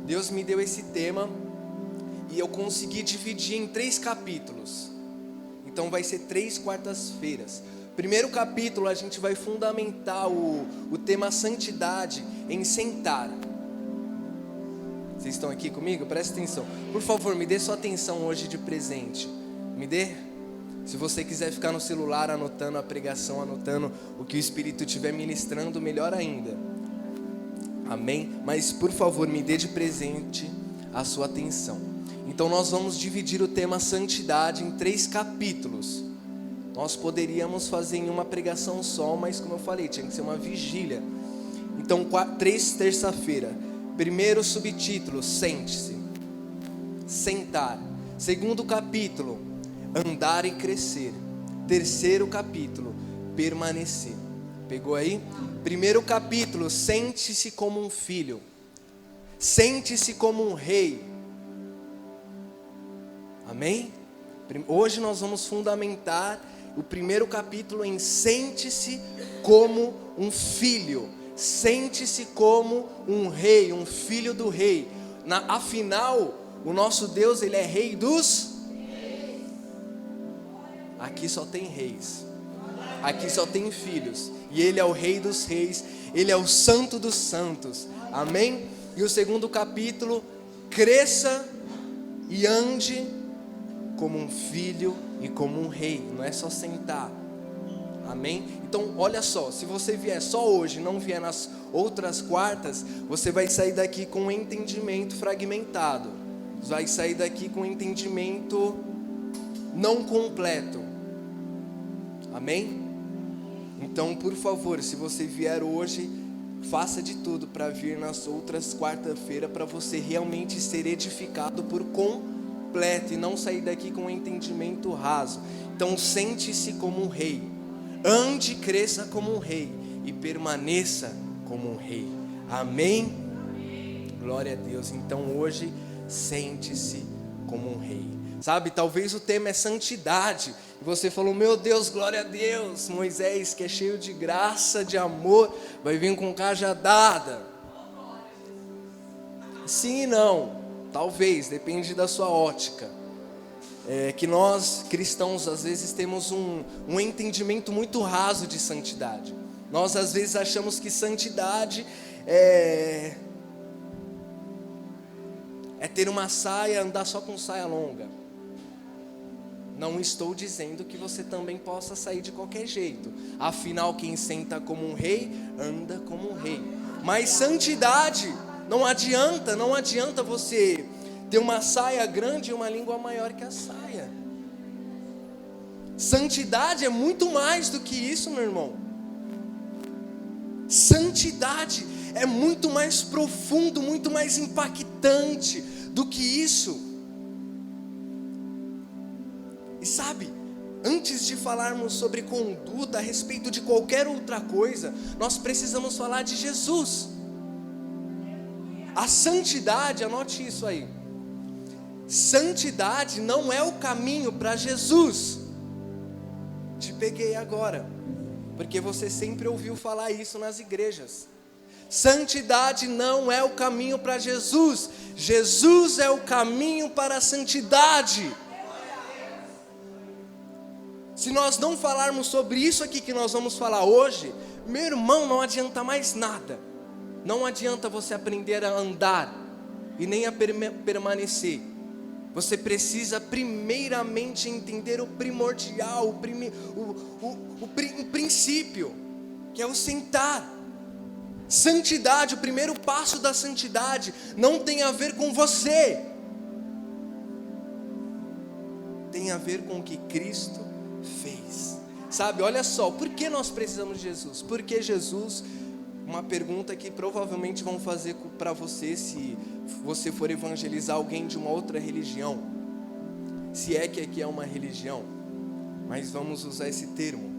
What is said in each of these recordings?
Deus me deu esse tema e eu consegui dividir em 3 capítulos. Então vai ser 3 quartas-feiras. Primeiro capítulo a gente vai fundamentar o tema santidade em sentar. Vocês estão aqui comigo? Presta atenção. Por favor, me dê sua atenção hoje de presente. Me dê. Se você quiser ficar no celular anotando a pregação, anotando o que o Espírito estiver ministrando, melhor ainda. Amém? Mas por favor, me dê de presente a sua atenção. Então nós vamos dividir o tema santidade em 3 capítulos. Nós poderíamos fazer em uma pregação só, mas como eu falei, tinha que ser uma vigília. Então 3 terça-feira. Primeiro subtítulo, sente-se. Sentar. Segundo capítulo, andar e crescer. Terceiro capítulo, permanecer. Pegou aí? Primeiro capítulo, sente-se como um filho. Sente-se como um rei. Amém? Hoje nós vamos fundamentar o primeiro capítulo em sente-se como um filho. Sente-se como um rei, um filho do rei. Afinal, o nosso Deus, Ele é rei dos reis. Aqui só tem reis. Aqui só tem filhos. E Ele é o rei dos reis. Ele é o santo dos santos. Amém? E o segundo capítulo, cresça e ande como um filho e como um rei. Não é só sentar. Amém? Então olha só, se você vier só hoje, não vier nas outras quartas, você vai sair daqui com um entendimento fragmentado. Vai sair daqui com um entendimento não completo. Amém? Então por favor, se você vier hoje, faça de tudo para vir nas outras quarta-feira, para você realmente ser edificado por completo e não sair daqui com um entendimento raso. Então sente-se como um rei. Ande e cresça como um rei e permaneça como um rei. Amém? Glória a Deus. Então hoje, sente-se como um rei. Sabe, talvez o tema é santidade. E você falou, meu Deus, glória a Deus. Moisés, que é cheio de graça, de amor, vai vir com cajadada. Sim e não. Talvez, depende da sua ótica. Que nós cristãos às vezes temos um entendimento muito raso de santidade. Nós às vezes achamos que santidade é ter uma saia, andar só com saia longa. Não estou dizendo que você também possa sair de qualquer jeito. Afinal, quem senta como um rei, anda como um rei. Mas santidade, não adianta você ter uma saia grande e uma língua maior que a saia. Santidade é muito mais do que isso, meu irmão. Santidade é muito mais profundo, muito mais impactante do que isso. E sabe, antes de falarmos sobre conduta a respeito de qualquer outra coisa, nós precisamos falar de Jesus. A santidade, anote isso aí. Santidade não é o caminho para Jesus. Te peguei agora, porque você sempre ouviu falar isso nas igrejas. Santidade não é o caminho para Jesus. Jesus é o caminho para a santidade. Se nós não falarmos sobre isso aqui que nós vamos falar hoje, meu irmão, não adianta mais nada. Não adianta você aprender a andar e nem a permanecer. Você precisa primeiramente entender o primordial, o princípio, que é o sentar. Santidade, o primeiro passo da santidade, não tem a ver com você. Tem a ver com o que Cristo fez. Sabe, olha só, por que nós precisamos de Jesus? Porque Jesus, uma pergunta que provavelmente vão fazer para você se você for evangelizar alguém de uma outra religião, se é que aqui é uma religião, mas vamos usar esse termo.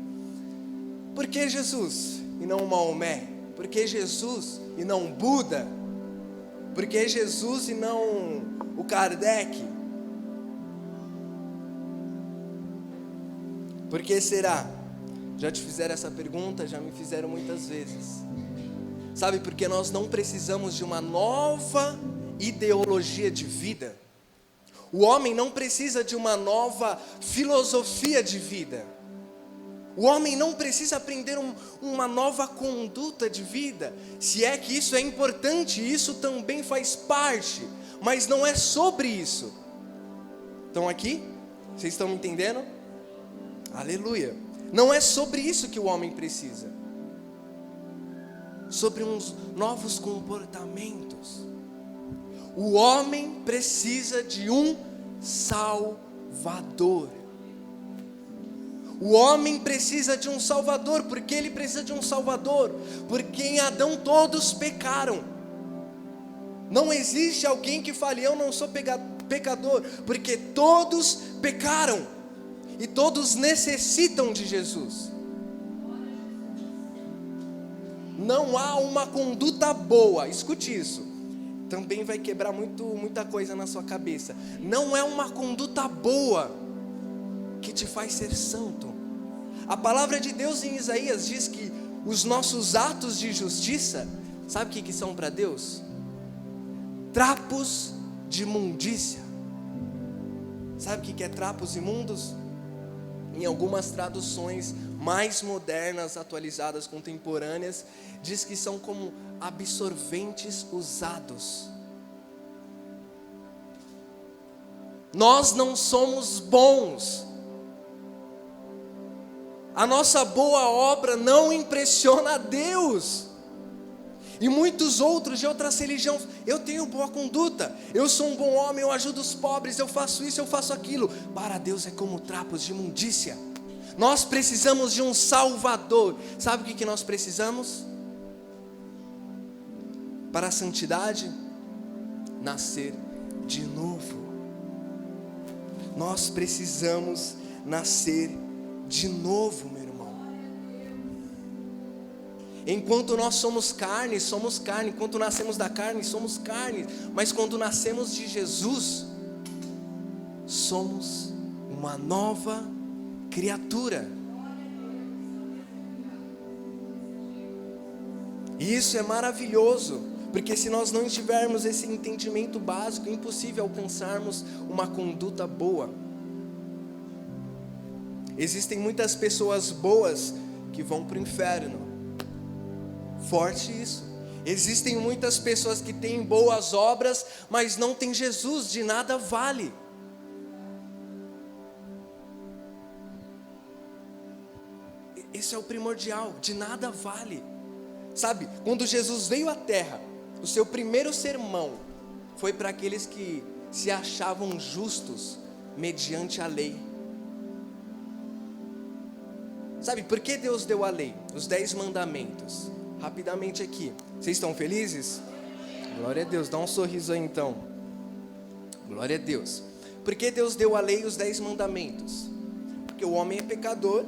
Por que Jesus e não Maomé? Por que Jesus e não Buda? Por que Jesus e não o Kardec? Por que será? Já te fizeram essa pergunta? Já me fizeram muitas vezes. Sabe, porque nós não precisamos de uma nova ideologia de vida. O homem não precisa de uma nova filosofia de vida. O homem não precisa aprender uma nova conduta de vida. Se é que isso é importante, isso também faz parte, mas não é sobre isso. Estão aqui? Vocês estão me entendendo? Aleluia. Não é sobre isso que o homem precisa. Sobre uns novos comportamentos. O homem precisa de um Salvador. O homem precisa de um Salvador. Por que ele precisa de um Salvador? Porque em Adão todos pecaram. Não existe alguém que fale, eu não sou pecador, porque todos pecaram. E todos necessitam de Jesus. Não há uma conduta boa, escute isso. Também vai quebrar muita coisa na sua cabeça. Não é uma conduta boa que te faz ser santo. A palavra de Deus em Isaías diz que os nossos atos de justiça, sabe o que são para Deus? Trapos de imundícia. Sabe o que é trapos imundos? Em algumas traduções mais modernas, atualizadas, contemporâneas, diz que são como absorventes usados. Nós não somos bons. A nossa boa obra não impressiona a Deus. E muitos outros de outras religiões, eu tenho boa conduta, eu sou um bom homem, eu ajudo os pobres, eu faço isso, eu faço aquilo. Para Deus é como trapos de imundícia. Nós precisamos de um Salvador. Sabe o que nós precisamos? Para a santidade, nascer de novo. Nós precisamos nascer de novo, meu irmão. Enquanto nós somos carne. Enquanto nascemos da carne, somos carne. Mas quando nascemos de Jesus, somos uma nova criatura. E isso é maravilhoso, porque se nós não tivermos esse entendimento básico, é impossível alcançarmos uma conduta boa. Existem muitas pessoas boas que vão para o inferno. Forte isso. Existem muitas pessoas que têm boas obras, mas não têm Jesus, de nada vale. Esse é o primordial, de nada vale. Sabe, quando Jesus veio à terra, o seu primeiro sermão foi para aqueles que se achavam justos mediante a lei. Sabe, por que Deus deu a lei? Os 10 mandamentos. Rapidamente aqui, vocês estão felizes? Glória a Deus, dá um sorriso aí então. Glória a Deus. Por que Deus deu a lei e os 10 mandamentos? Porque o homem é pecador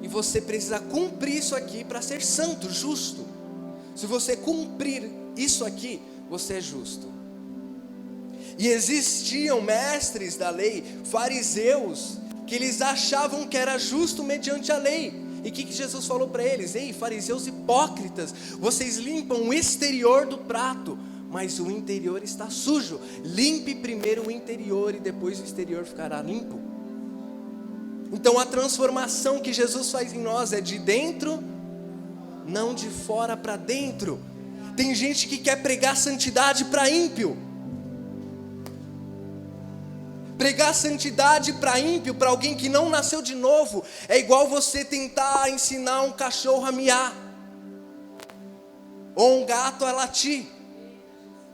e você precisa cumprir isso aqui para ser santo, justo. Se você cumprir isso aqui, você é justo. E existiam mestres da lei, fariseus, que eles achavam que era justo mediante a lei. E o que Jesus falou para eles? Ei, fariseus hipócritas, vocês limpam o exterior do prato, mas o interior está sujo. Limpe primeiro o interior e depois o exterior ficará limpo. Então a transformação que Jesus faz em nós é de dentro, não de fora para dentro. Tem gente que quer pregar santidade para ímpio. Pregar santidade para ímpio, para alguém que não nasceu de novo, é igual você tentar ensinar um cachorro a miar, ou um gato a latir.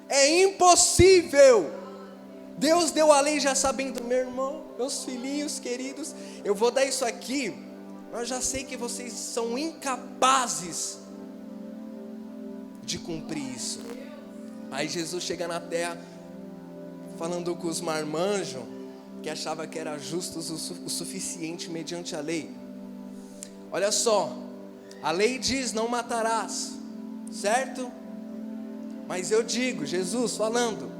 É impossível. Deus deu a lei já sabendo, meu irmão, meus filhinhos queridos, eu vou dar isso aqui, mas eu já sei que vocês são incapazes de cumprir isso. Aí Jesus chega na terra, falando com os marmanjos, que achava que era justos o suficiente mediante a lei. Olha só, a lei diz não matarás, certo? Mas eu digo, Jesus falando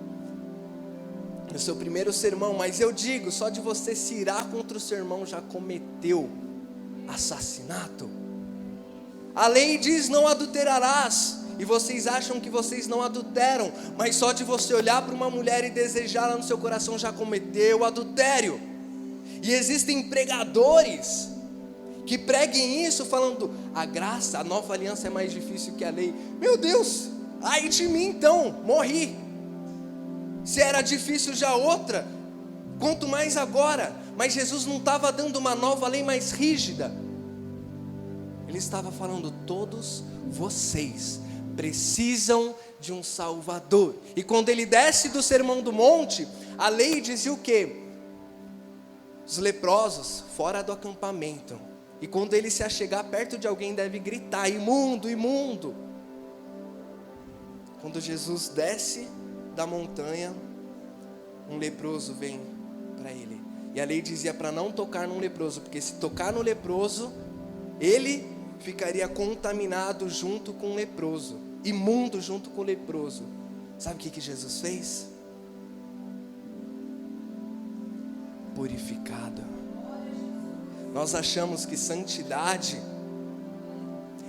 no seu primeiro sermão, mas eu digo, só de você se irar contra o seu irmão já cometeu assassinato. A lei diz não adulterarás, e vocês acham que vocês não adulteram, mas só de você olhar para uma mulher e desejá-la no seu coração já cometeu adultério. E existem pregadores que preguem isso falando, a graça, a nova aliança é mais difícil que a lei. Meu Deus, ai de mim então, morri. Se era difícil já outra, quanto mais agora. Mas Jesus não estava dando uma nova lei mais rígida. Ele estava falando, todos vocês precisam de um Salvador. E quando ele desce do Sermão do Monte, a lei dizia o quê? Os leprosos fora do acampamento. E quando ele se achegar perto de alguém, deve gritar, imundo, imundo. Quando Jesus desce da montanha, um leproso vem para ele. E a lei dizia para não tocar num leproso, porque se tocar no leproso, ele ficaria contaminado junto com o leproso, imundo junto com o leproso. Sabe o que Jesus fez? Purificado. Nós achamos que santidade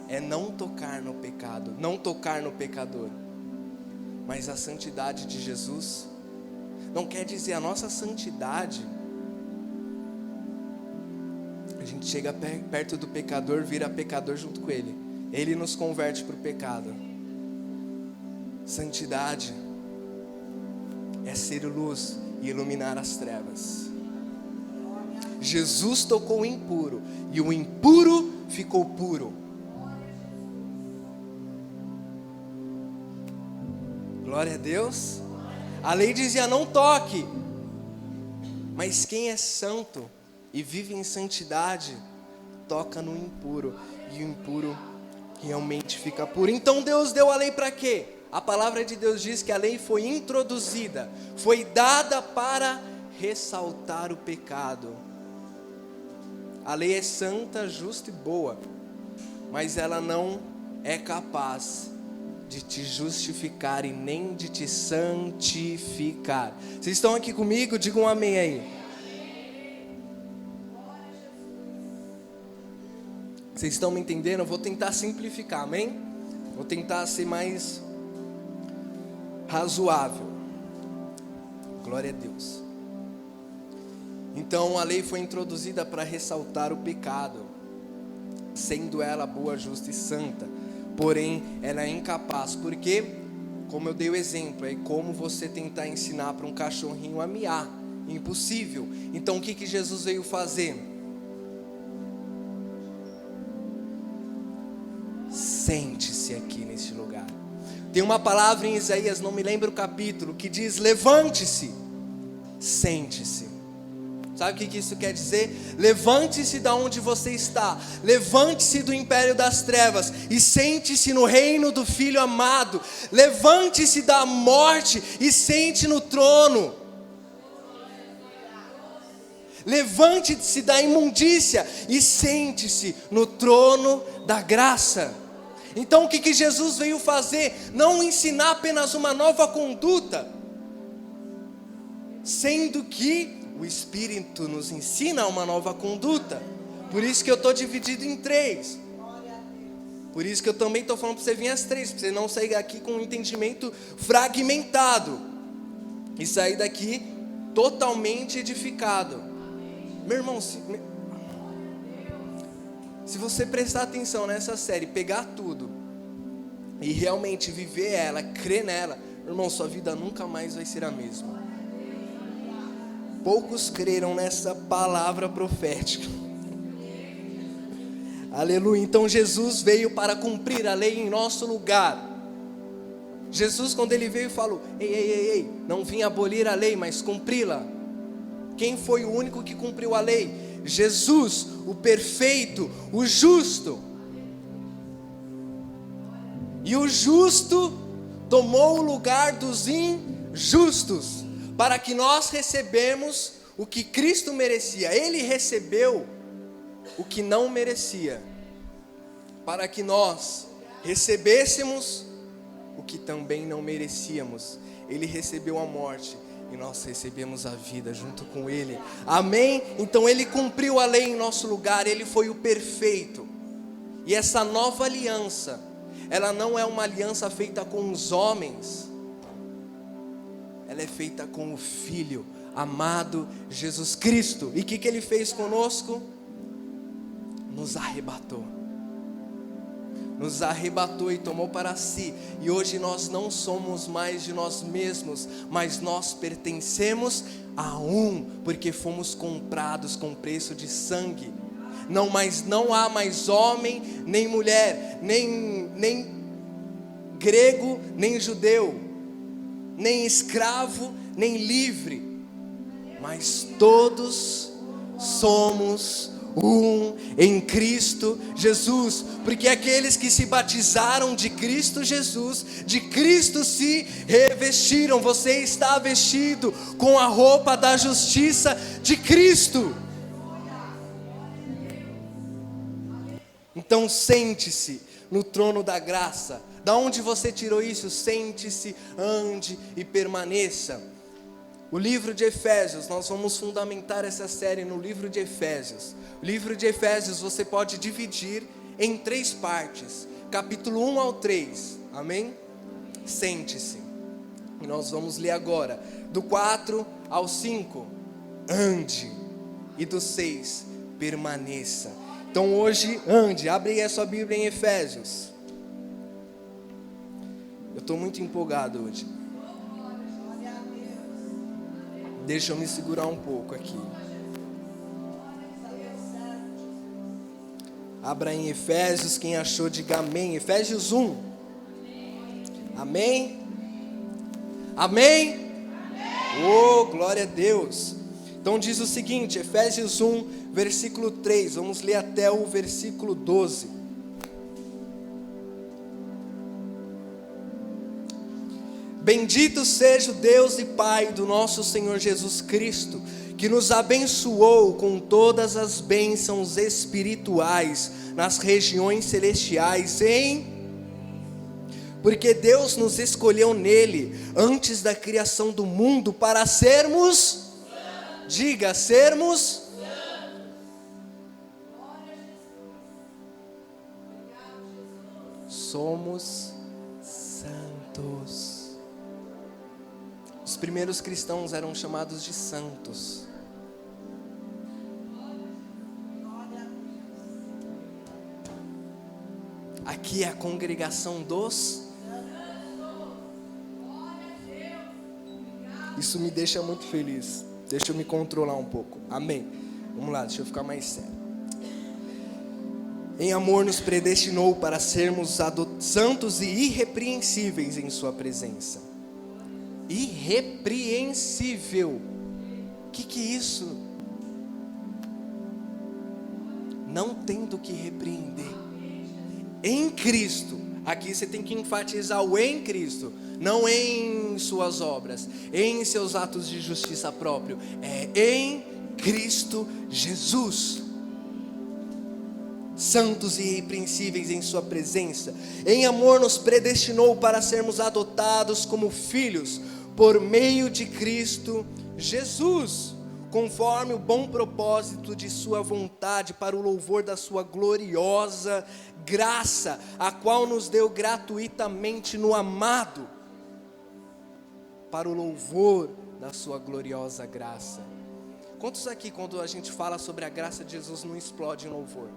é não tocar no pecado, não tocar no pecador. Mas a santidade de Jesus não quer dizer a nossa santidade. A gente chega perto do pecador, vira pecador junto com ele. Ele nos converte para o pecado. Santidade é ser luz e iluminar as trevas. Jesus tocou o impuro e o impuro ficou puro. Glória a Deus. A lei dizia não toque, mas quem é santo e vive em santidade toca no impuro, e o impuro realmente fica puro. Então Deus deu a lei para quê? A palavra de Deus diz que a lei foi introduzida, foi dada para ressaltar o pecado. A lei é santa, justa e boa, mas ela não é capaz de te justificar e nem de te santificar. Vocês estão aqui comigo? Digam um amém aí. Vocês estão me entendendo? Eu vou tentar simplificar, amém? Vou tentar ser mais razoável. Glória a Deus. Então a lei foi introduzida para ressaltar o pecado, sendo ela boa, justa e santa. Porém, ela é incapaz, porque, como eu dei o exemplo, é como você tentar ensinar para um cachorrinho a miar. Impossível. Então o que Jesus veio fazer? Sente-se aqui neste lugar. Tem uma palavra em Isaías, não me lembro o capítulo, que diz, levante-se, sente-se. Sabe o que isso quer dizer? Levante-se da onde você está, levante-se do império das trevas e sente-se no reino do Filho amado. Levante-se da morte e sente no trono. Levante-se da imundícia e sente-se no trono da graça. Então o que Jesus veio fazer? Não ensinar apenas uma nova conduta, sendo que o Espírito nos ensina uma nova conduta. Por isso que eu estou dividido em 3. Por isso que eu também estou falando para você vir às 3, para você não sair daqui com um entendimento fragmentado e sair daqui totalmente edificado. Meu irmão, se você prestar atenção nessa série, pegar tudo e realmente viver ela, crer nela, meu irmão, sua vida nunca mais vai ser a mesma. Poucos creram nessa palavra profética. Aleluia. Então Jesus veio para cumprir a lei em nosso lugar. Jesus, quando ele veio, falou, ei, não vim abolir a lei, mas cumpri-la. Quem foi o único que cumpriu a lei? Jesus, o perfeito, o justo. E o justo tomou o lugar dos injustos, para que nós recebemos o que Cristo merecia. Ele recebeu o que não merecia, para que nós recebêssemos o que também não merecíamos. Ele recebeu a morte e nós recebemos a vida junto com Ele. Amém? Então Ele cumpriu a lei em nosso lugar. Ele foi o perfeito. E essa nova aliança, ela não é uma aliança feita com os homens, ela é feita com o Filho amado Jesus Cristo. E o que Ele fez conosco? Nos arrebatou e tomou para si. E hoje nós não somos mais de nós mesmos, mas nós pertencemos a porque fomos comprados com preço de sangue. Não há mais homem, nem mulher, nem grego, nem judeu, nem escravo, nem livre, mas todos somos em Cristo Jesus, porque aqueles que se batizaram de Cristo Jesus, de Cristo se revestiram. Você está vestido com a roupa da justiça de Cristo. Então sente-se no trono da graça. Da onde você tirou isso? Sente-se, ande e permaneça. O livro de Efésios, nós vamos fundamentar essa série no livro de Efésios. O livro de Efésios você pode dividir em 3 partes, capítulo 1 ao 3, amém? Sente-se. E nós vamos ler agora, do 4 ao 5, ande, e do 6, permaneça. Então hoje, ande, abre aí a sua Bíblia em Efésios. Eu estou muito empolgado hoje. Deixa eu me segurar um pouco aqui. Abra em Efésios, quem achou diga amém. Efésios 1. Amém? Amém? Oh, glória a Deus. Então diz o seguinte, Efésios 1, versículo 3. Vamos ler até o versículo 12. Bendito seja o Deus e Pai do nosso Senhor Jesus Cristo, que nos abençoou com todas as bênçãos espirituais nas regiões celestiais, porque Deus nos escolheu nele, antes da criação do mundo, para sermos, diga, sermos, somos santos. Os primeiros cristãos eram chamados de santos. Aqui é a congregação dos. Isso me deixa muito feliz. Deixa eu me controlar um pouco. Amém. Vamos lá, deixa eu ficar mais sério. Em amor nos predestinou para sermos santos e irrepreensíveis em sua presença. Irrepreensível. Que é isso? Não tendo que repreender. Em Cristo. Aqui você tem que enfatizar o em Cristo, não em suas obras, em seus atos de justiça próprio. É em Cristo Jesus. Santos e irrepreensíveis em sua presença. Em amor nos predestinou para sermos adotados como filhos por meio de Cristo Jesus, conforme o bom propósito de sua vontade, para o louvor da sua gloriosa graça, a qual nos deu gratuitamente no amado, para o louvor da sua gloriosa graça. Quantos aqui, quando a gente fala sobre a graça de Jesus, não explode em louvor?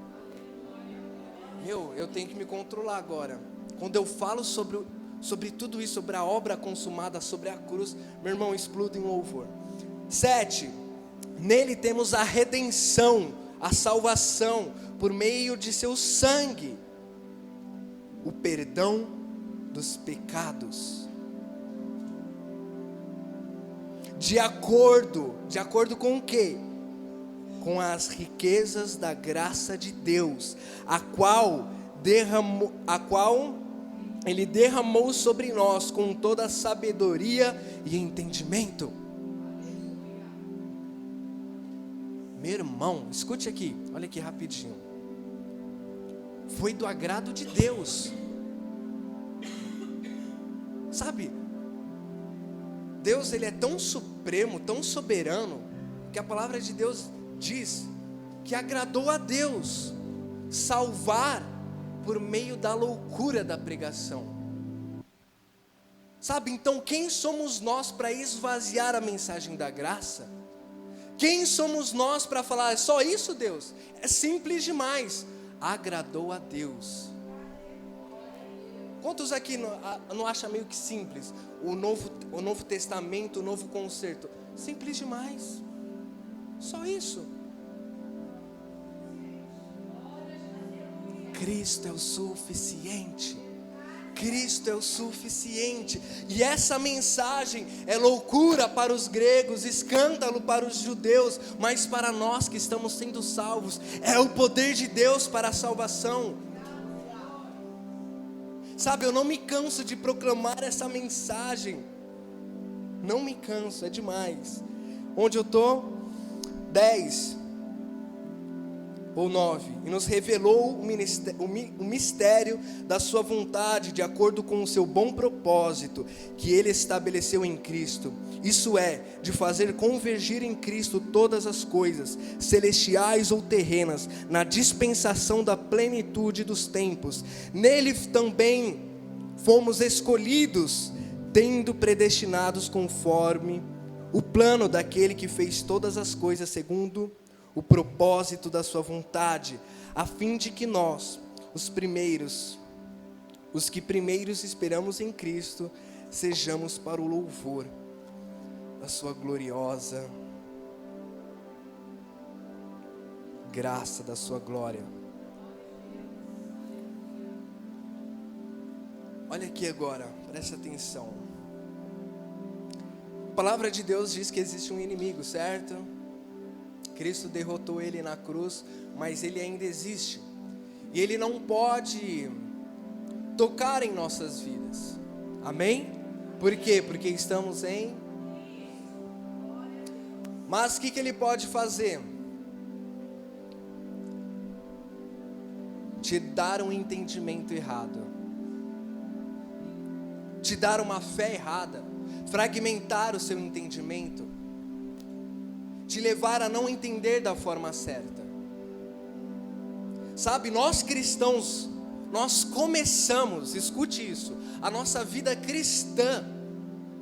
Eu tenho que me controlar agora. Quando eu falo sobre tudo isso, sobre a obra consumada, sobre a cruz, meu irmão, explode em louvor. 7. Nele temos a redenção, a salvação, por meio de seu sangue, o perdão dos pecados. De acordo com o quê? Com as riquezas da graça de Deus, a qual Ele derramou sobre nós com toda a sabedoria e entendimento. Meu irmão, escute aqui, olha aqui rapidinho. Foi do agrado de Deus. Sabe, Deus, Ele é tão supremo, tão soberano, que a palavra de Deus diz que agradou a Deus salvar por meio da loucura da pregação. Sabe, então quem somos nós para esvaziar a mensagem da graça? Quem somos nós para falar, é só isso, Deus? É simples demais. Agradou a Deus. Quantos aqui não acham meio que simples? O Novo Testamento, o Novo Concerto. Simples demais. Só isso. Cristo é o suficiente. Cristo é o suficiente. E essa mensagem é loucura para os gregos, escândalo para os judeus, mas para nós que estamos sendo salvos, é o poder de Deus para a salvação. Sabe, eu não me canso de proclamar essa mensagem. Não me canso, é demais. Onde eu estou? 10 ou 9. E nos revelou o mistério da sua vontade, de acordo com o seu bom propósito, que ele estabeleceu em Cristo. Isso é, de fazer convergir em Cristo todas as coisas, celestiais ou terrenas, na dispensação da plenitude dos tempos. Nele também fomos escolhidos, tendo predestinados conforme o plano daquele que fez todas as coisas segundo o propósito da sua vontade, a fim de que nós, os que primeiros esperamos em Cristo, sejamos para o louvor da sua gloriosa graça, da sua glória. Olha aqui agora, presta atenção. A palavra de Deus diz que existe um inimigo, certo? Cristo derrotou ele na cruz, mas ele ainda existe. E ele não pode tocar em nossas vidas. Amém? Por quê? Porque estamos em... Mas o que ele pode fazer? Te dar um entendimento errado. Te dar uma fé errada. Fragmentar o seu entendimento. Te levar a não entender da forma certa. Sabe, nós cristãos, nós começamos, escute isso, a nossa vida cristã,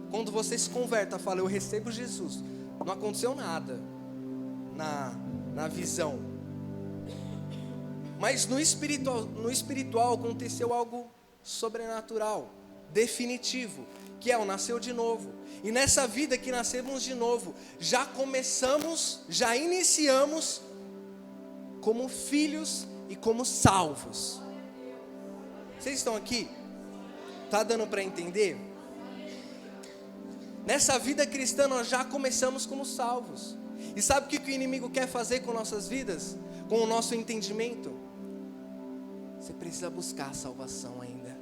quando você se converta, fala, eu recebo Jesus, não aconteceu nada na visão, mas no espiritual aconteceu algo sobrenatural, definitivo, que é o nasceu de novo. E nessa vida que nascemos de novo, já iniciamos como filhos e como salvos. Vocês estão aqui? Tá dando para entender? Nessa vida cristã nós já começamos como salvos. E sabe o que o inimigo quer fazer com nossas vidas? Com o nosso entendimento? Você precisa buscar a salvação ainda.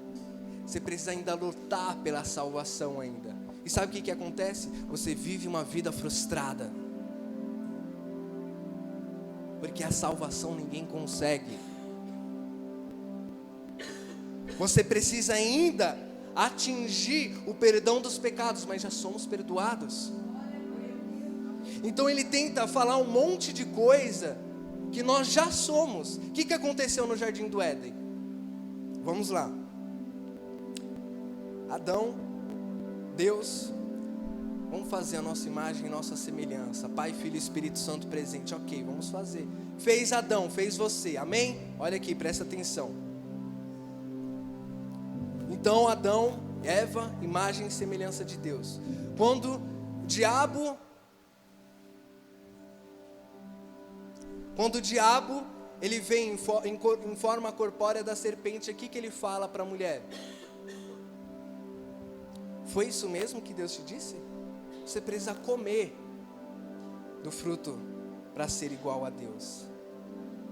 Você precisa ainda lutar pela salvação ainda. E sabe o que acontece? Você vive uma vida frustrada. Porque a salvação ninguém consegue. Você precisa ainda atingir o perdão dos pecados, mas já somos perdoados. Então ele tenta falar um monte de coisa que nós já somos. O que aconteceu no Jardim do Éden? Vamos lá. Adão, Deus, vamos fazer a nossa imagem e nossa semelhança. Pai, Filho e Espírito Santo presente. Ok, vamos fazer. Fez Adão, fez você, amém? Olha aqui, presta atenção. Então Adão, Eva, imagem e semelhança de Deus. Quando o diabo ele vem em forma corpórea da serpente, aqui que ele fala para a mulher: foi isso mesmo que Deus te disse? Você precisa comer do fruto para ser igual a Deus.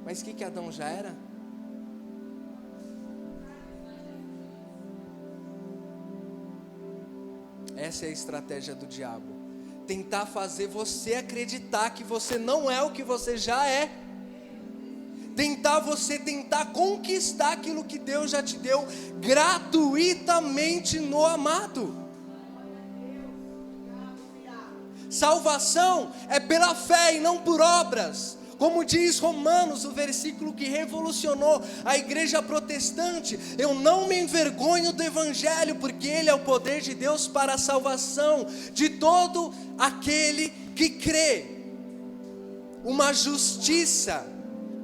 Mas o que Adão já era? Essa é a estratégia do diabo. Tentar fazer você acreditar que você não é o que você já é. Tentar conquistar aquilo que Deus já te deu gratuitamente no amado. Salvação é pela fé e não por obras. Como diz Romanos, o versículo que revolucionou a igreja protestante: eu não me envergonho do evangelho, porque ele é o poder de Deus para a salvação de todo aquele que crê. Uma justiça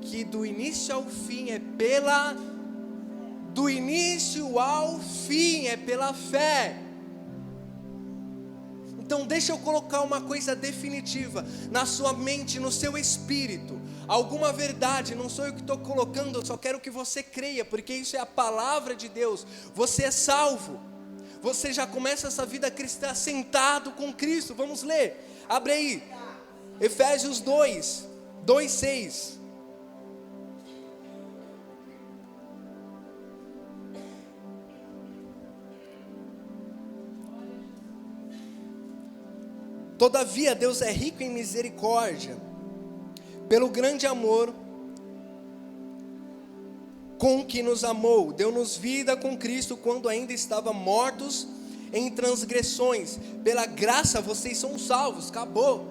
que do início ao fim é pela fé. Então deixa eu colocar uma coisa definitiva na sua mente, no seu espírito. Alguma verdade, não sou eu que estou colocando, eu só quero que você creia, porque isso é a palavra de Deus. Você é salvo. Você já começa essa vida cristã sentado com Cristo. Vamos ler. Abre aí. Efésios 2:6. Todavia Deus é rico em misericórdia, pelo grande amor com que nos amou, deu-nos vida com Cristo quando ainda estava mortos em transgressões. Pela graça vocês são salvos. Acabou.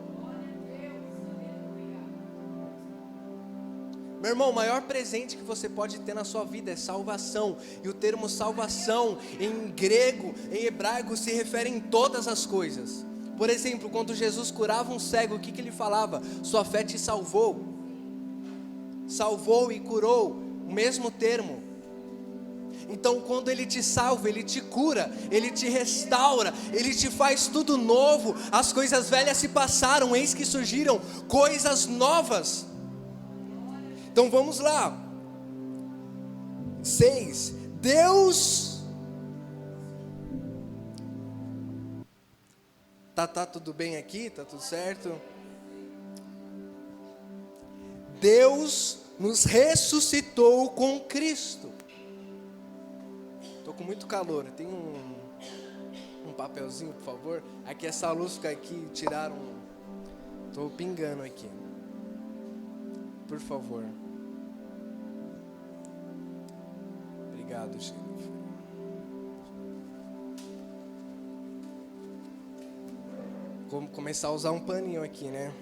Meu irmão, o maior presente que você pode ter na sua vida é salvação. E o termo salvação em grego, em hebraico, se refere em todas as coisas. Por exemplo, quando Jesus curava um cego, o que ele falava? Sua fé te salvou. Salvou e curou, o mesmo termo. Então quando Ele te salva, Ele te cura, Ele te restaura, Ele te faz tudo novo. As coisas velhas se passaram, eis que surgiram coisas novas. Então vamos lá. 6. Deus... Tá tudo bem aqui? Tá tudo certo? Deus nos ressuscitou com Cristo. Tô com muito calor. Tem um papelzinho, por favor? Aqui essa luz fica aqui, tiraram. Tô pingando aqui. Por favor. Obrigado, Jennifer. Vamos começar a usar um paninho aqui, né?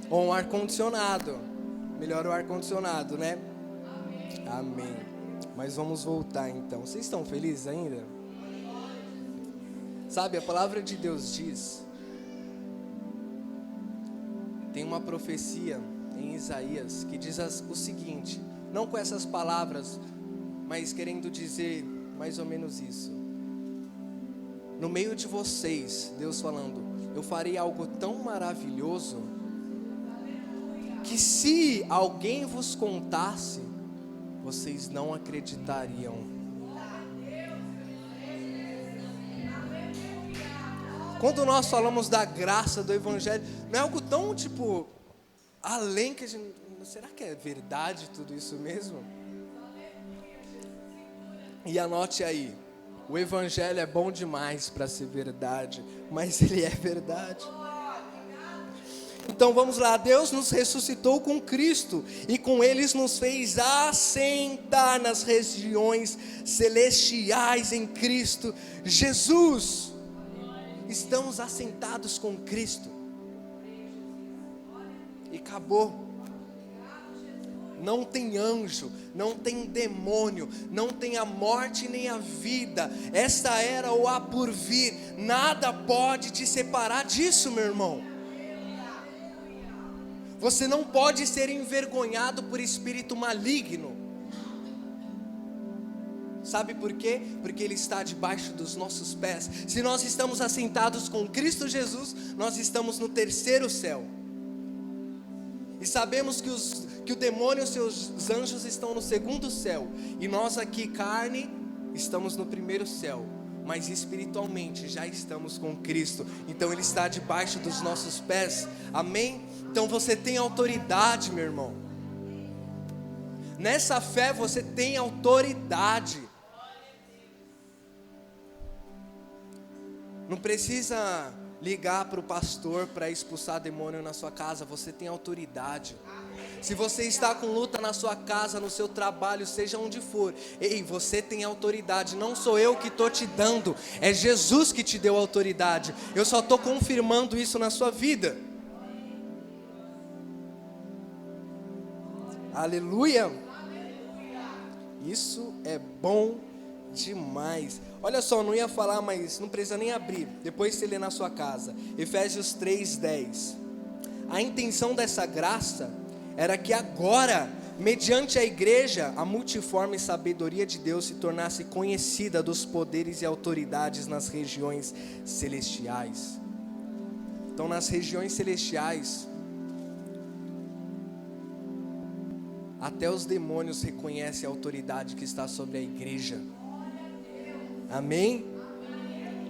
Ou um ar-condicionado. Melhor o ar-condicionado, né? Amém. Mas vamos voltar então. Vocês estão felizes ainda? Sabe, a palavra de Deus diz... Tem uma profecia em Isaías que diz o seguinte... Não com essas palavras, mas querendo dizer mais ou menos isso. No meio de vocês, Deus falando, eu farei algo tão maravilhoso, que se alguém vos contasse, vocês não acreditariam. Quando nós falamos da graça do Evangelho, não é algo tão tipo, além que a gente, será que é verdade tudo isso mesmo? E anote aí. O Evangelho é bom demais para ser verdade, mas ele é verdade. Então vamos lá, Deus nos ressuscitou com Cristo e com Ele nos fez assentar nas regiões celestiais em Cristo Jesus. Estamos assentados com Cristo. E acabou. Não tem anjo, não tem demônio, não tem a morte nem a vida, esta era ou há por vir, nada pode te separar disso, meu irmão. Você não pode ser envergonhado por espírito maligno. Sabe por quê? Porque Ele está debaixo dos nossos pés. Se nós estamos assentados com Cristo Jesus, nós estamos no terceiro céu. E sabemos que o demônio e os seus anjos estão no segundo céu. E nós aqui, carne, estamos no primeiro céu. Mas espiritualmente já estamos com Cristo. Então Ele está debaixo dos nossos pés. Amém? Então você tem autoridade, meu irmão. Nessa fé você tem autoridade. Não precisa ligar para o pastor para expulsar demônio na sua casa. Você tem autoridade. Se você está com luta na sua casa, no seu trabalho, seja onde for, ei, você tem autoridade. Não sou eu que estou te dando, é Jesus que te deu autoridade. Eu só estou confirmando isso na sua vida. Aleluia! Isso é bom demais. Olha só, não ia falar, mas não precisa nem abrir. Depois você lê na sua casa. Efésios 3:10. A intenção dessa graça era que agora, mediante a igreja, a multiforme sabedoria de Deus se tornasse conhecida dos poderes e autoridades nas regiões celestiais. Então, nas regiões celestiais, até os demônios reconhecem a autoridade que está sobre a igreja. Amém?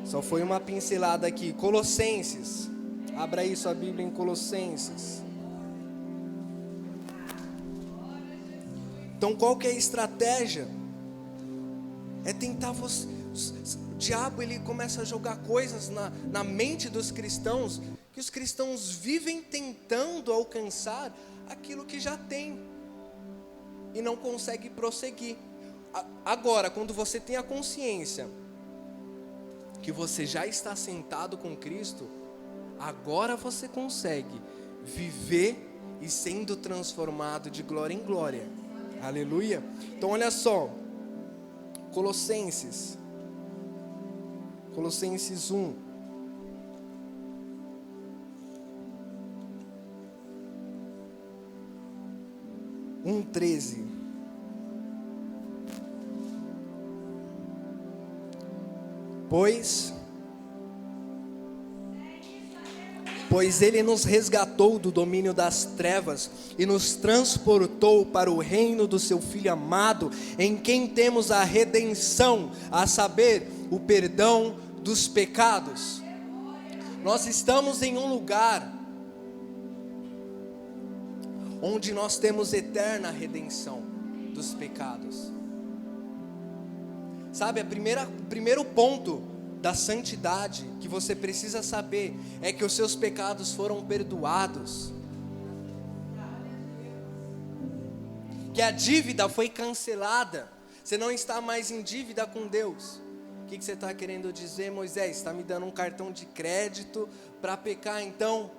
Só foi uma pincelada aqui. Colossenses. Abra aí sua Bíblia em Colossenses. Então, qual que é a estratégia? É tentar você... O diabo, ele começa a jogar coisas na mente dos cristãos, que os cristãos vivem tentando alcançar aquilo que já tem e não consegue prosseguir. Agora, quando você tem a consciência que você já está sentado com Cristo, agora você consegue viver e sendo transformado de glória em glória. Aleluia. Então olha só, Colossenses 1. Um 13. Pois ele nos resgatou do domínio das trevas e nos transportou para o reino do seu Filho amado, em quem temos a redenção, a saber, o perdão dos pecados. Nós estamos em um lugar onde nós temos eterna redenção dos pecados. Sabe, o primeiro ponto da santidade que você precisa saber é que os seus pecados foram perdoados, que a dívida foi cancelada, você não está mais em dívida com Deus. O que você está querendo dizer, Moisés? Está me dando um cartão de crédito para pecar, então?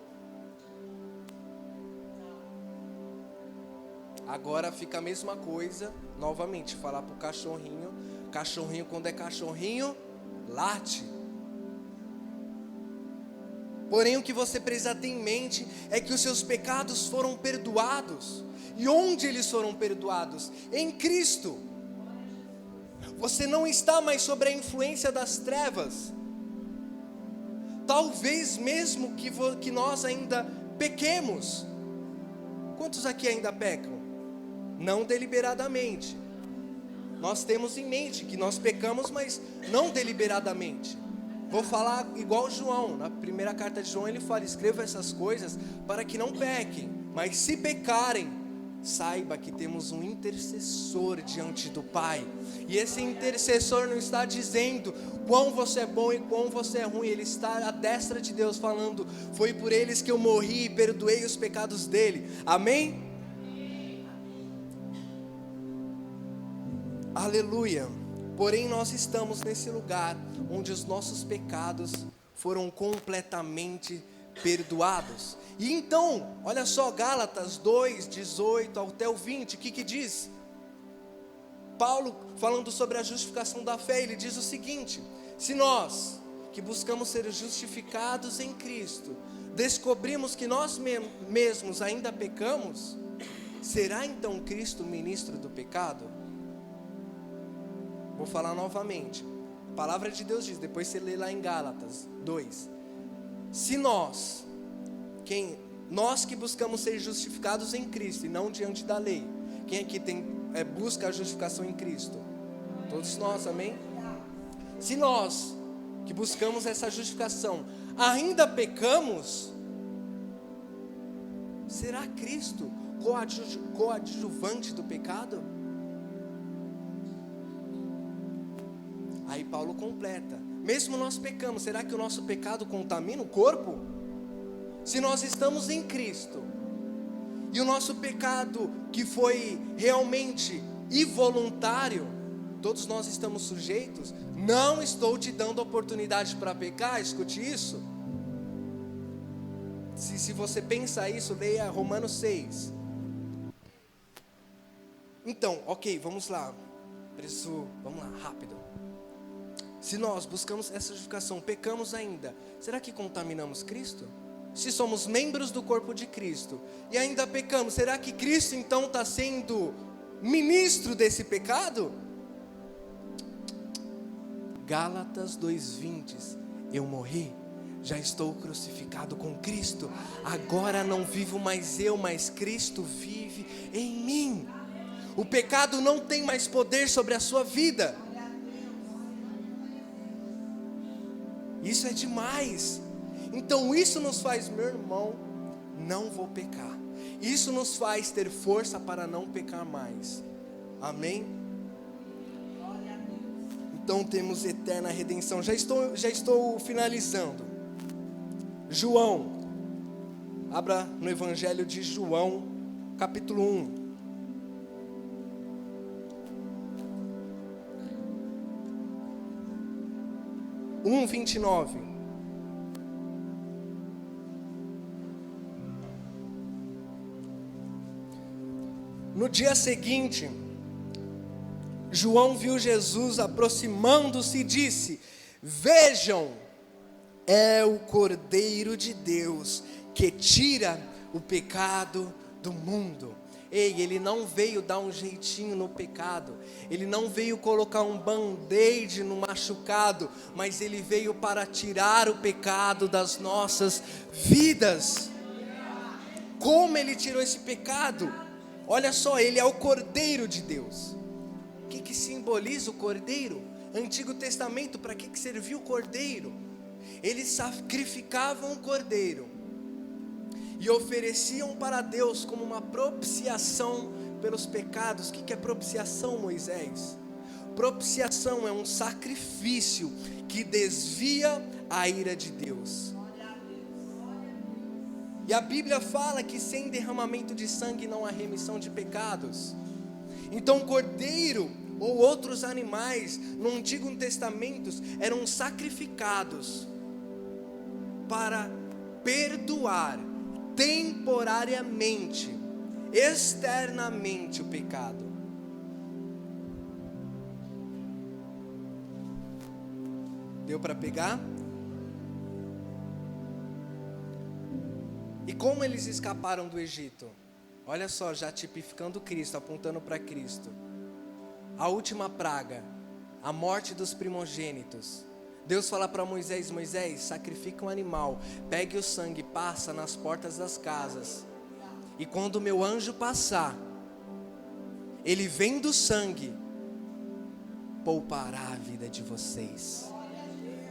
Agora fica a mesma coisa, novamente, falar para o cachorrinho, quando é cachorrinho, late. Porém, o que você precisa ter em mente é que os seus pecados foram perdoados. E onde eles foram perdoados? Em Cristo. Você não está mais sob a influência das trevas. Talvez mesmo que nós ainda pequemos. Quantos aqui ainda pecam? Não deliberadamente. Nós temos em mente que nós pecamos, mas não deliberadamente. Vou falar igual João, na primeira carta de João ele fala: escreva essas coisas para que não pequem, mas se pecarem, saiba que temos um intercessor diante do Pai, e esse intercessor não está dizendo quão você é bom e quão você é ruim, ele está à destra de Deus falando: foi por eles que eu morri e perdoei os pecados dele. Amém? Aleluia. Porém nós estamos nesse lugar onde os nossos pecados foram completamente perdoados. E então, olha só, Gálatas 2:18 até o 20, o que diz? Paulo, falando sobre a justificação da fé, ele diz o seguinte: se nós, que buscamos ser justificados em Cristo, descobrimos que nós mesmos ainda pecamos, será então Cristo ministro do pecado? Vou falar novamente. A palavra de Deus diz, depois você lê lá em Gálatas 2. Se nós que buscamos ser justificados em Cristo e não diante da lei. Quem aqui busca a justificação em Cristo? Todos nós, amém? Se nós que buscamos essa justificação ainda pecamos, será Cristo coadjuvante do pecado? Aí Paulo completa: mesmo nós pecamos, será que o nosso pecado contamina o corpo? Se nós estamos em Cristo, e o nosso pecado que foi realmente involuntário, todos nós estamos sujeitos, não estou te dando oportunidade para pecar, escute isso. Se você pensa isso, leia Romanos 6. Então, ok, vamos lá. Vamos lá, rápido. Se nós buscamos essa justificação, pecamos ainda, será que contaminamos Cristo? Se somos membros do corpo de Cristo e ainda pecamos, será que Cristo então está sendo ministro desse pecado? Gálatas 2:20, eu morri, já estou crucificado com Cristo, agora não vivo mais eu, mas Cristo vive em mim. O pecado não tem mais poder sobre a sua vida. Isso é demais. Então isso nos faz, meu irmão, não vou pecar. Isso nos faz ter força para não pecar mais. Amém? Então temos eterna redenção. Já estou finalizando. João, abra no Evangelho de João, capítulo 1. João 1:29. No dia seguinte, João viu Jesus aproximando-se e disse: vejam, é o Cordeiro de Deus que tira o pecado do mundo. Ei, ele não veio dar um jeitinho no pecado, ele não veio colocar um band-aid no machucado, mas ele veio para tirar o pecado das nossas vidas. Como ele tirou esse pecado? Olha só, ele é o Cordeiro de Deus. O que simboliza o Cordeiro? Antigo Testamento, para que servia o Cordeiro? Eles sacrificavam o Cordeiro e ofereciam para Deus como uma propiciação pelos pecados. O que é propiciação, Moisés? Propiciação é um sacrifício que desvia a ira de Deus. E a Bíblia fala que sem derramamento de sangue não há remissão de pecados. Então cordeiro ou outros animais no Antigo Testamento eram sacrificados para perdoar temporariamente, externamente o pecado. Deu para pegar? E como eles escaparam do Egito? Olha só, já tipificando Cristo, apontando para Cristo. A última praga, a morte dos primogênitos. Deus fala para Moisés: Moisés, sacrifica um animal, pegue o sangue, passa nas portas das casas. E quando o meu anjo passar, ele vendo o sangue, poupará a vida de vocês.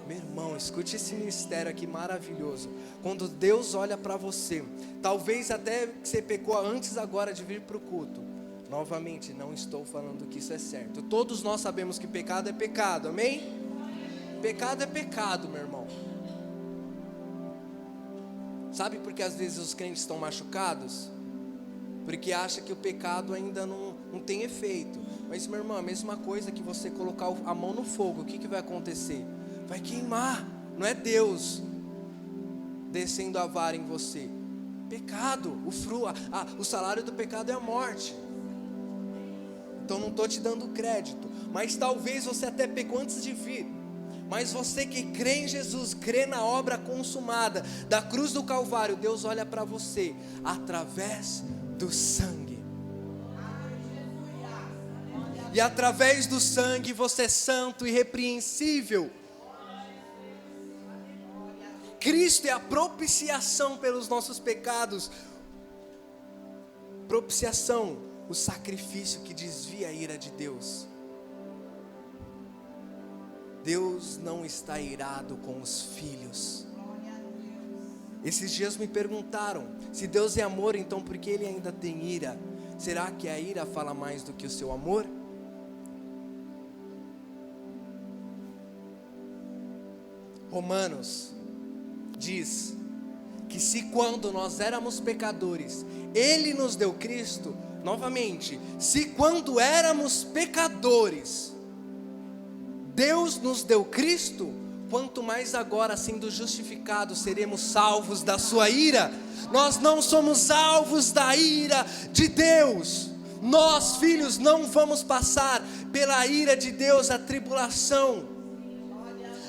Meu irmão, escute esse mistério aqui maravilhoso. Quando Deus olha para você, talvez até que você pecou antes agora de vir para o culto. Novamente, não estou falando que isso é certo. Todos nós sabemos que pecado é pecado, amém? Pecado é pecado, meu irmão. Sabe por que às vezes os crentes estão machucados? Porque acha que o pecado ainda não tem efeito. Mas, meu irmão, a mesma coisa que você colocar a mão no fogo, o que vai acontecer? Vai queimar. Não é Deus descendo a vara em você. Pecado, o salário do pecado é a morte. Então não estou te dando crédito. Mas talvez você até pecou antes de vir. Mas você que crê em Jesus, crê na obra consumada da cruz do Calvário, Deus olha para você através do sangue. E através do sangue você é santo e irrepreensível. Cristo é a propiciação pelos nossos pecados. Propiciação, o sacrifício que desvia a ira de Deus. Deus não está irado com os filhos. Esses dias me perguntaram, se Deus é amor, então por que Ele ainda tem ira? Será que a ira fala mais do que o seu amor? Romanos diz que se quando nós éramos pecadores, Ele nos deu Cristo, novamente, se quando éramos pecadores, Deus nos deu Cristo, quanto mais agora, sendo justificados, seremos salvos da sua ira. Nós não somos alvos da ira de Deus, Nós, filhos, não vamos passar pela ira de Deus, a tribulação.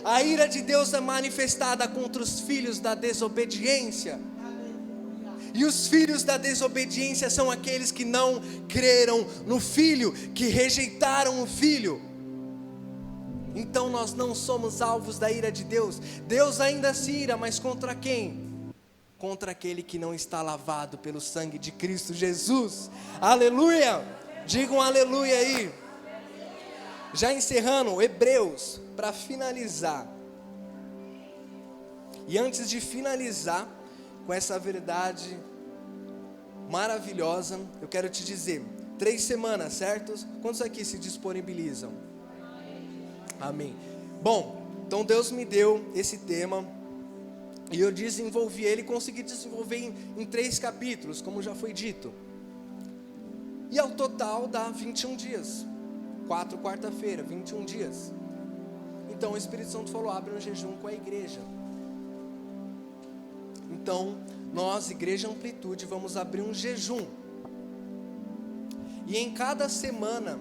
A ira de Deus é manifestada contra os filhos da desobediência. E os filhos da desobediência são aqueles que não creram no Filho, que rejeitaram o Filho. Então nós não somos alvos da ira de Deus. Deus ainda se ira, mas contra quem? Contra aquele que não está lavado pelo sangue de Cristo Jesus. Aleluia! Digam aleluia aí. Já encerrando, Hebreus, para finalizar. E antes de finalizar com essa verdade maravilhosa, eu quero te dizer, 3 semanas, certo? Quantos aqui se disponibilizam? Amém. Bom, então Deus me deu esse tema, e eu desenvolvi ele, consegui desenvolver em 3 capítulos, como já foi dito. E ao total dá 21 dias, 4 quarta-feira, 21 dias. Então o Espírito Santo falou, abre um jejum com a igreja. Então, nós, Igreja Amplitude, vamos abrir um jejum. E em cada semana,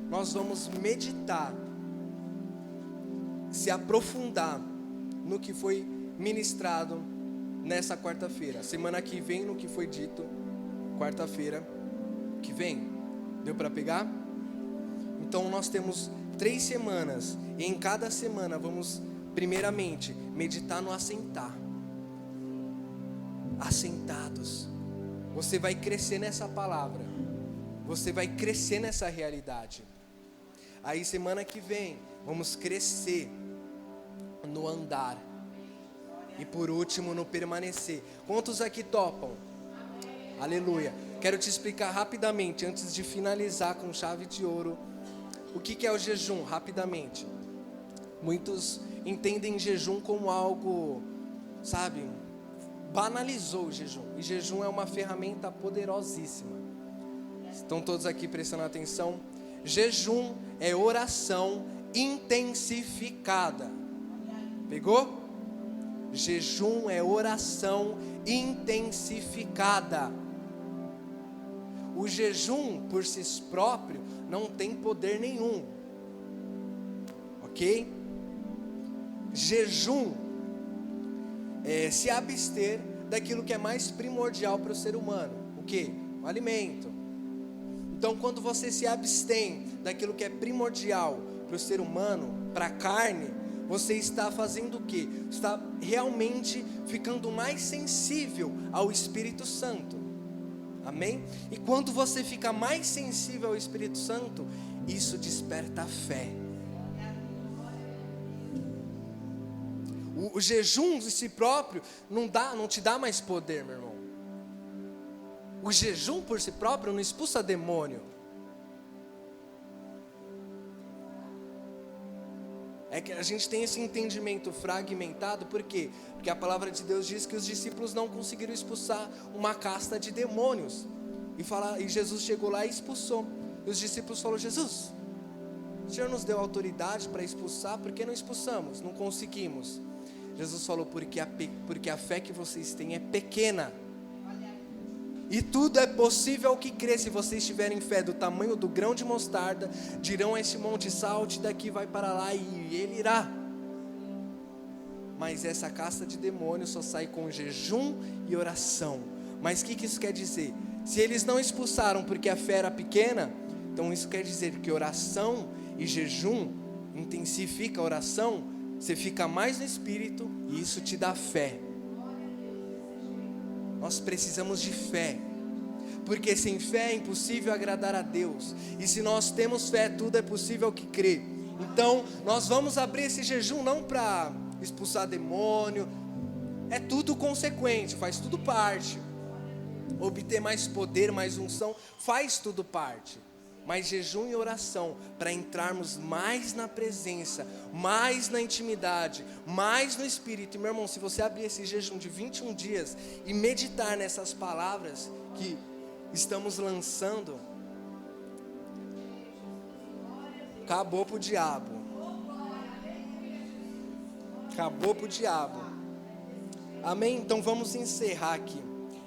nós vamos meditar, se aprofundar no que foi ministrado nessa quarta-feira. Semana que vem, no que foi dito, quarta-feira que vem. Deu para pegar? Então, nós temos 3 semanas. E em cada semana, vamos, primeiramente, meditar no assentar. Assentados. Você vai crescer nessa palavra. Você vai crescer nessa realidade. Aí semana que vem vamos crescer no andar. E por último no permanecer. Quantos aqui topam? Aleluia. Quero te explicar rapidamente, antes de finalizar com chave de ouro, o que é o jejum, rapidamente. Muitos entendem jejum como algo, sabe, banalizou o jejum. E jejum é uma ferramenta poderosíssima. Estão todos aqui prestando atenção? Jejum é oração intensificada. Pegou? Jejum é oração intensificada. O jejum por si próprio não tem poder nenhum. Ok? Jejum se abster daquilo que é mais primordial para o ser humano. O que? O alimento. Então quando você se abstém daquilo que é primordial para o ser humano, para a carne, você está fazendo o que? Está realmente ficando mais sensível ao Espírito Santo. Amém? E quando você fica mais sensível ao Espírito Santo, isso desperta a fé. O jejum de si próprio não te dá mais poder, meu irmão. O jejum por si próprio não expulsa demônio. É que a gente tem esse entendimento fragmentado, por quê? Porque a palavra de Deus diz que os discípulos não conseguiram expulsar uma casta de demônios. E Jesus chegou lá e expulsou. E os discípulos falaram, Jesus, o Senhor nos deu autoridade para expulsar, por que não expulsamos? Não conseguimos. Jesus falou, porque a fé que vocês têm é pequena. E tudo é possível ao que crê. Se vocês tiverem fé do tamanho do grão de mostarda, dirão a esse monte, salte daqui, vai para lá, e ele irá. Mas essa casta de demônios só sai com jejum e oração. Mas o que isso quer dizer? Se eles não expulsaram porque a fé era pequena, então isso quer dizer que oração e jejum intensifica a oração. Você fica mais no Espírito e isso te dá fé. Nós precisamos de fé, porque sem fé é impossível agradar a Deus. E se nós temos fé, tudo é possível ao que crê. Então nós vamos abrir esse jejum não para expulsar demônio. É tudo consequente, faz tudo parte. Obter mais poder, mais unção, faz tudo parte. Mas jejum e oração, para entrarmos mais na presença, mais na intimidade, mais no Espírito. E meu irmão, se você abrir esse jejum de 21 dias e meditar nessas palavras que estamos lançando, acabou pro diabo. Acabou pro diabo. Amém? Então vamos encerrar aqui.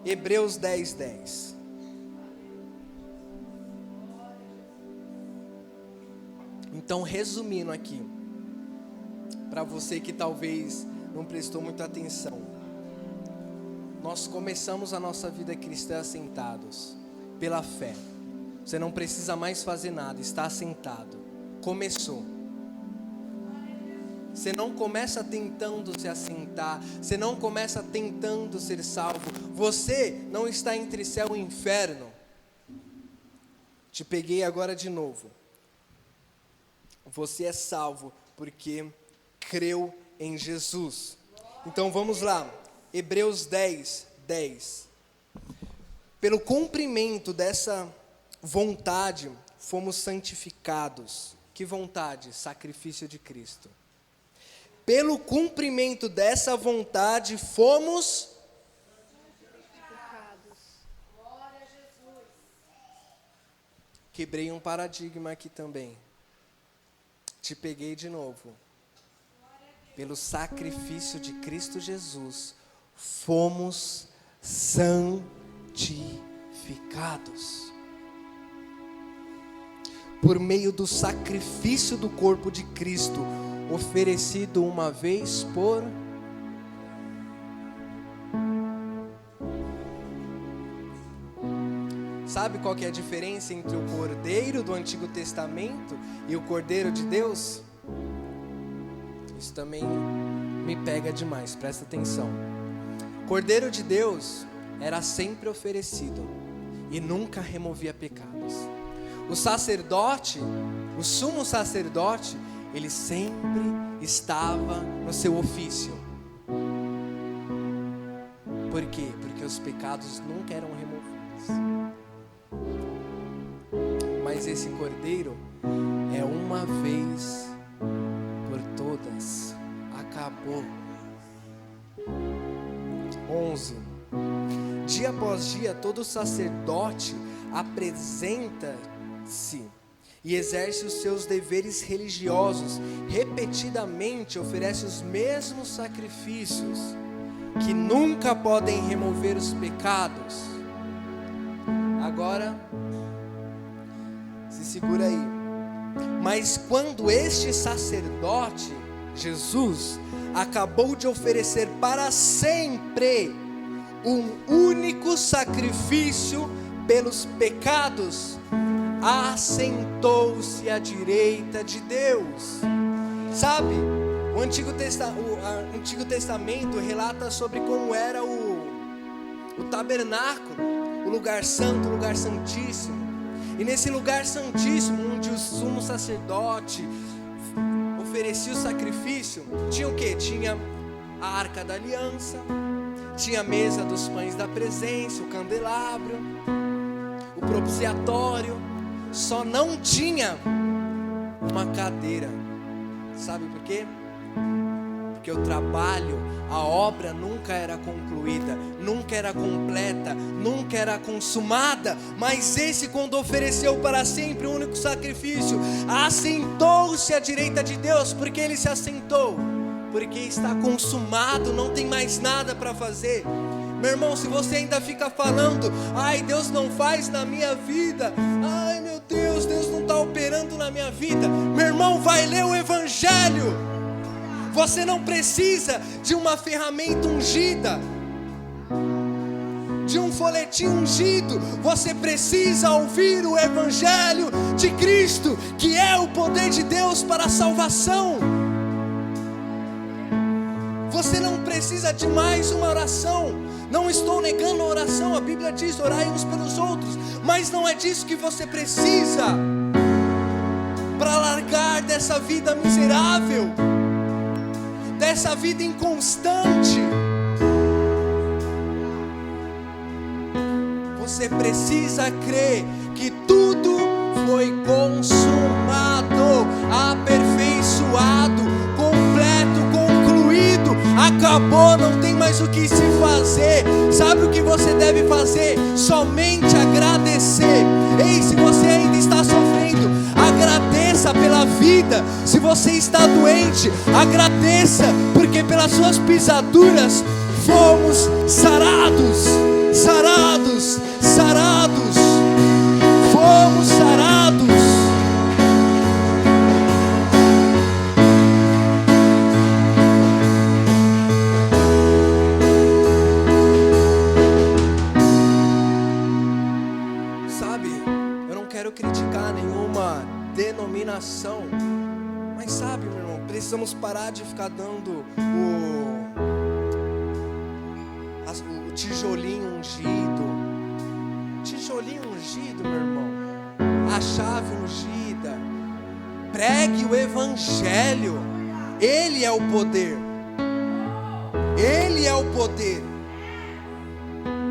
Hebreus 10:10. Então, resumindo aqui, para você que talvez não prestou muita atenção, nós começamos a nossa vida cristã assentados, pela fé. Você não precisa mais fazer nada, está assentado. Começou. Você não começa tentando se assentar, você não começa tentando ser salvo. Você não está entre céu e inferno. Te peguei agora de novo. Você é salvo porque creu em Jesus. Então vamos lá, Hebreus 10, 10. Pelo cumprimento dessa vontade, fomos santificados. Que vontade? Sacrifício de Cristo. Pelo cumprimento dessa vontade, fomos santificados. Glória a Jesus. Quebrei um paradigma aqui também. Te peguei de novo. Pelo sacrifício de Cristo Jesus, fomos santificados. Por meio do sacrifício do corpo de Cristo, oferecido uma vez por... Sabe qual que é a diferença entre o cordeiro do Antigo Testamento e o cordeiro de Deus? Isso também me pega demais, presta atenção. O cordeiro de Deus era sempre oferecido e nunca removia pecados. O sacerdote, o sumo sacerdote, ele sempre estava no seu ofício. Por quê? Porque os pecados nunca eram removidos. Mas esse cordeiro é uma vez por todas. Acabou. 11. Dia após dia, todo sacerdote apresenta-se e exerce os seus deveres religiosos, repetidamente oferece os mesmos sacrifícios, que nunca podem remover os pecados. Agora, se segura aí. Mas quando este sacerdote, Jesus, acabou de oferecer para sempre um único sacrifício pelos pecados, assentou-se à direita de Deus. Sabe, o Antigo Testamento relata sobre como era o tabernáculo, o lugar santo, o lugar santíssimo. E nesse lugar santíssimo, onde o sumo sacerdote oferecia o sacrifício, tinha o quê? Tinha a arca da aliança, tinha a mesa dos pães da presença, o candelabro, o propiciatório. Só não tinha uma cadeira. Sabe por quê? Porque o trabalho, a obra nunca era concluída, nunca era completa, nunca era consumada. Mas esse, quando ofereceu para sempre o único sacrifício, assentou-se à direita de Deus. Por que ele se assentou? Porque está consumado, não tem mais nada para fazer. Meu irmão, se você ainda fica falando, ai, Deus não faz na minha vida, ai meu Deus, Deus não está operando na minha vida, meu irmão, vai ler o Evangelho. Você não precisa de uma ferramenta ungida, de um folhetim ungido. Você precisa ouvir o Evangelho de Cristo, que é o poder de Deus para a salvação. Você não precisa de mais uma oração. Não estou negando a oração, a Bíblia diz: orai uns pelos outros. Mas não é disso que você precisa para largar dessa vida miserável, dessa vida inconstante. Você precisa crer que tudo foi consumado, aperfeiçoado, completo, concluído, acabou, não tem mais o que se fazer. Sabe o que você deve fazer? Somente agradecer. Ei, se você ainda está sofrendo, agradeça pela vida. Se você está doente, agradeça, porque pelas suas pisaduras fomos sarados, sarados, sarados. Fomos sarados. precisamos parar de ficar dando o tijolinho ungido. Tijolinho ungido, meu irmão. A chave ungida. Pregue o evangelho. Ele é o poder. Ele é o poder.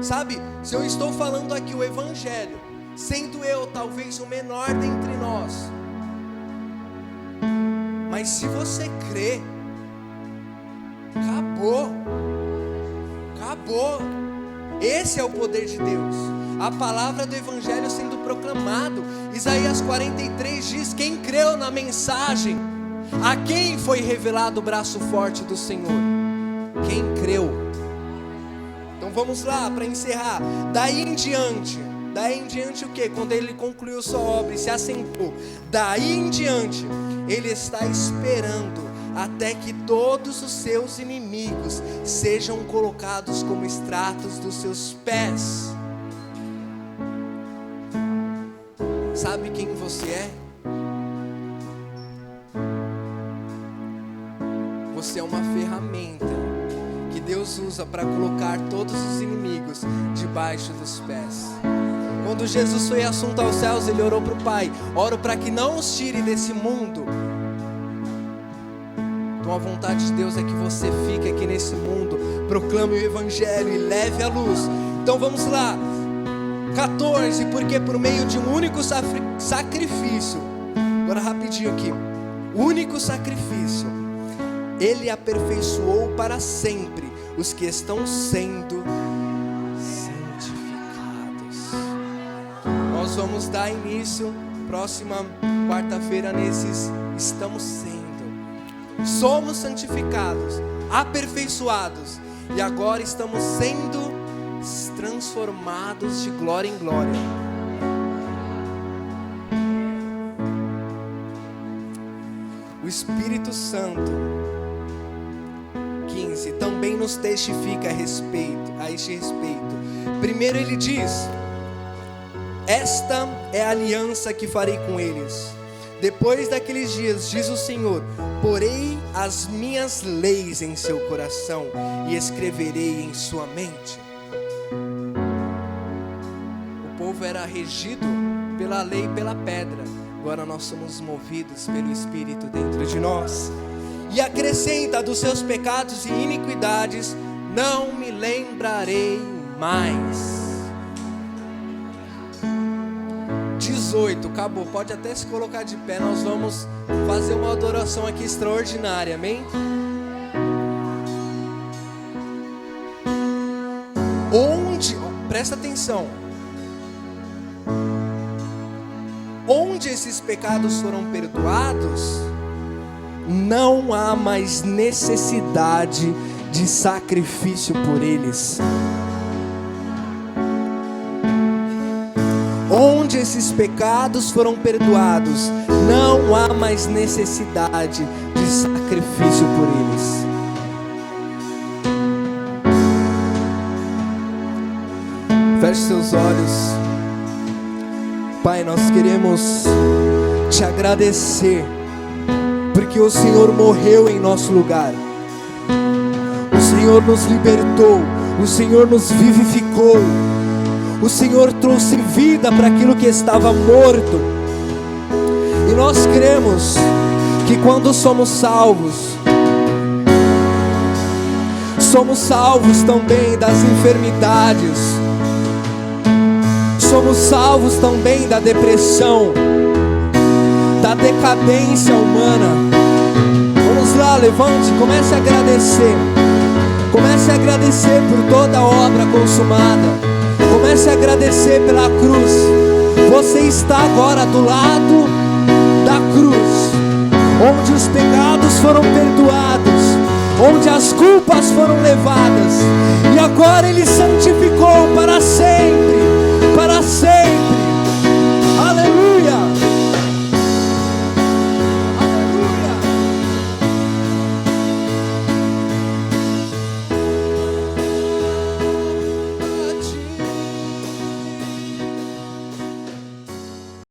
Sabe, se eu estou falando aqui o evangelho, sendo eu talvez o menor dentre nós, mas se você crê, acabou. Acabou. Esse é o poder de Deus. A palavra do evangelho sendo proclamado. Isaías 43 diz: quem creu na mensagem, a quem foi revelado o braço forte do Senhor? Quem creu. Então vamos lá para encerrar. Daí em diante o que? Quando ele concluiu sua obra e se assentou, daí em diante ele está esperando até que todos os seus inimigos sejam colocados como estratos dos seus pés. Sabe quem você é? Você é uma ferramenta que Deus usa para colocar todos os inimigos debaixo dos pés. Quando Jesus foi assunto aos céus, ele orou para o Pai: oro para que não os tire desse mundo. Então a vontade de Deus é que você fique aqui nesse mundo, proclame o evangelho e leve a luz. Então vamos lá, 14, porque por meio de um único sacrifício, agora rapidinho aqui, único sacrifício, ele aperfeiçoou para sempre os que estão sendo santificados. Nós vamos dar início próxima quarta-feira nesses estamos sendo. Somos santificados, aperfeiçoados, e agora estamos sendo transformados de glória em glória. O Espírito Santo, 15, também nos testifica a este respeito. Primeiro ele diz: esta é a aliança que farei com eles. Depois daqueles dias, diz o Senhor, porei as minhas leis em seu coração e escreverei em sua mente. O povo era regido pela lei e pela pedra. Agora nós somos movidos pelo Espírito dentro de nós. E acrescenta: dos seus pecados e iniquidades não me lembrarei mais. 18, acabou, pode até se colocar de pé. Nós vamos fazer uma adoração aqui extraordinária, amém? Presta atenção, onde esses pecados foram perdoados, não há mais necessidade de sacrifício por eles. Onde esses pecados foram perdoados, não há mais necessidade de sacrifício por eles. Feche seus olhos. Pai, nós queremos te agradecer, porque o Senhor morreu em nosso lugar. O Senhor nos libertou, o Senhor nos vivificou. O Senhor trouxe vida para aquilo que estava morto. E nós cremos que quando somos salvos também das enfermidades, somos salvos também da depressão, da decadência humana. Vamos lá, levante, comece a agradecer. Comece a agradecer por toda a obra consumada. Comece a agradecer pela cruz. Você está agora do lado da cruz, onde os pecados foram perdoados, onde as culpas foram levadas, e agora Ele santificou para sempre.